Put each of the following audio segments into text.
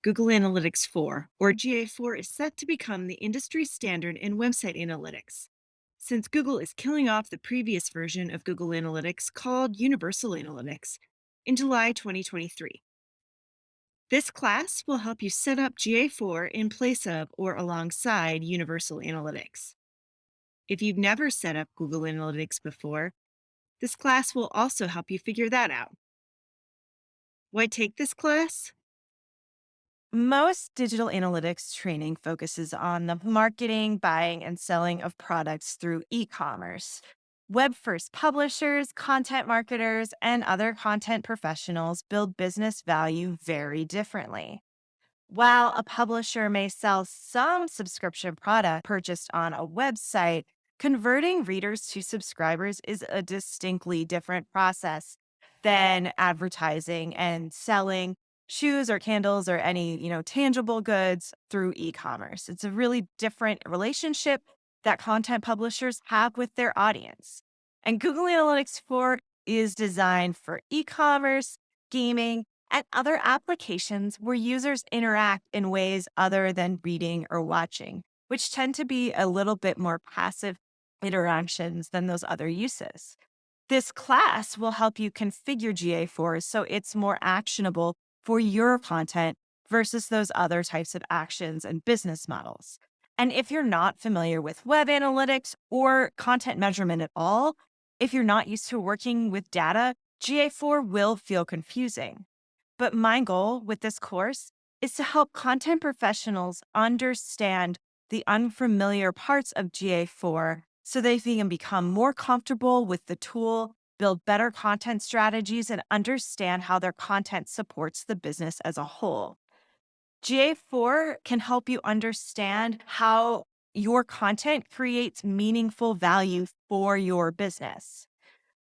Google Analytics 4, or GA4, is set to become the industry standard in website analytics, since Google is killing off the previous version of Google Analytics called Universal Analytics in July 2023. This class will help you set up GA4 in place of or alongside Universal Analytics. If you've never set up Google Analytics before, this class will also help you figure that out. Why take this class? Most digital analytics training focuses on the marketing, buying, and selling of products through e commerce. Web first publishers, content marketers, and other content professionals build business value very differently. While a publisher may sell some subscription product purchased on a website, converting readers to subscribers is a distinctly different process than advertising and selling shoes or candles or any, tangible goods through e-commerce. It's a really different relationship that content publishers have with their audience. And Google Analytics 4 is designed for e-commerce, gaming, and other applications where users interact in ways other than reading or watching, which tend to be a little bit more passive interactions than those other uses. This class will help you configure GA4 so it's more actionable for your content versus those other types of actions and business models. And if you're not familiar with web analytics or content measurement at all, if you're not used to working with data, GA4 will feel confusing. But my goal with this course is to help content professionals understand the unfamiliar parts of GA4 so they can become more comfortable with the tool, build better content strategies, and understand how their content supports the business as a whole. GA4 can help you understand how your content creates meaningful value for your business.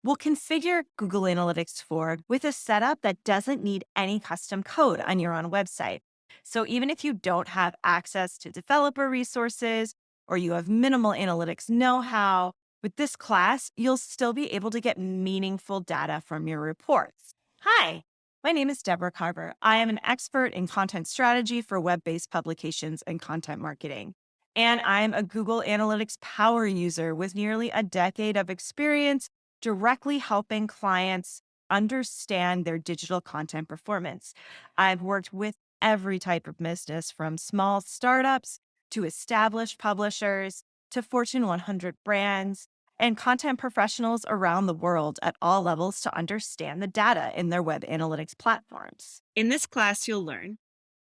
We'll configure Google Analytics 4 with a setup that doesn't need any custom code on your own website. So even if you don't have access to developer resources or you have minimal analytics know-how, with this class, you'll still be able to get meaningful data from your reports. Hi, my name is DEBORAH CARVER. I am an expert in content strategy for web-based publications and content marketing. And I'm a Google Analytics power user with nearly a decade of experience directly helping clients understand their digital content performance. I've worked with every type of business from small startups to established publishers to Fortune 100 brands and content professionals around the world at all levels to understand the data in their web analytics platforms. In this class, you'll learn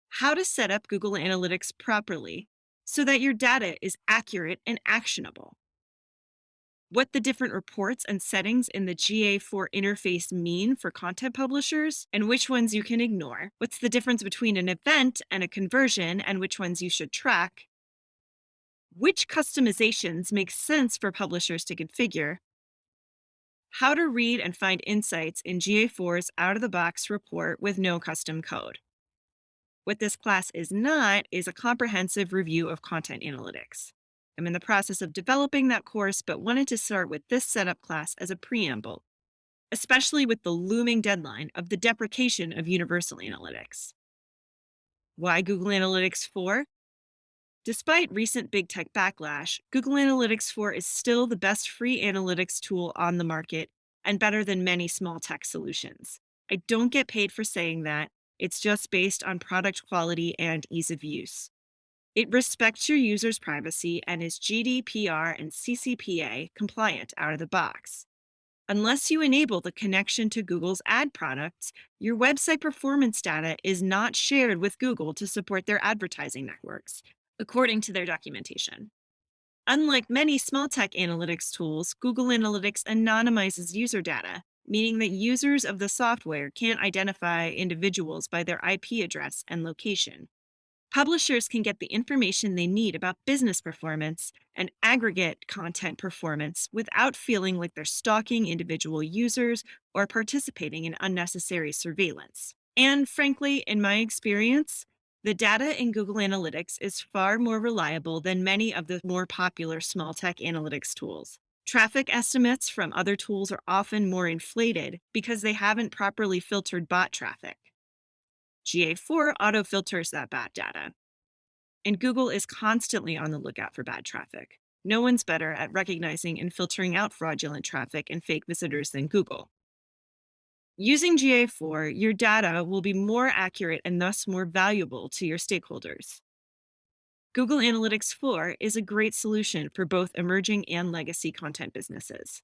how to set up Google Analytics properly so that your data is accurate and actionable, what the different reports and settings in the GA4 interface mean for content publishers, and which ones you can ignore, what's the difference between an event and a conversion, and which ones you should track, which customizations make sense for publishers to configure, how to read and find insights in GA4's out-of-the-box report with no custom code. What this class is not is a comprehensive review of content analytics. I'm in the process of developing that course, but wanted to start with this setup class as a preamble, especially with the looming deadline of the deprecation of Universal Analytics. Why Google Analytics 4? Despite recent big tech backlash, Google Analytics 4 is still the best free analytics tool on the market and better than many small tech solutions. I don't get paid for saying that. It's just based on product quality and ease of use. It respects your users' privacy and is GDPR and CCPA compliant out of the box. Unless you enable the connection to Google's ad products, your website performance data is not shared with Google to support their advertising networks, according to their documentation. Unlike many small tech analytics tools, Google Analytics anonymizes user data, meaning that users of the software can't identify individuals by their IP address and location. Publishers can get the information they need about business performance and aggregate content performance without feeling like they're stalking individual users or participating in unnecessary surveillance. And frankly, in my experience, the data in Google Analytics is far more reliable than many of the more popular small tech analytics tools. Traffic estimates from other tools are often more inflated because they haven't properly filtered bot traffic. GA4 auto filters that bad data. And Google is constantly on the lookout for bad traffic. No one's better at recognizing and filtering out fraudulent traffic and fake visitors than Google. Using GA4, your data will be more accurate and thus more valuable to your stakeholders. Google Analytics 4 is a great solution for both emerging and legacy content businesses.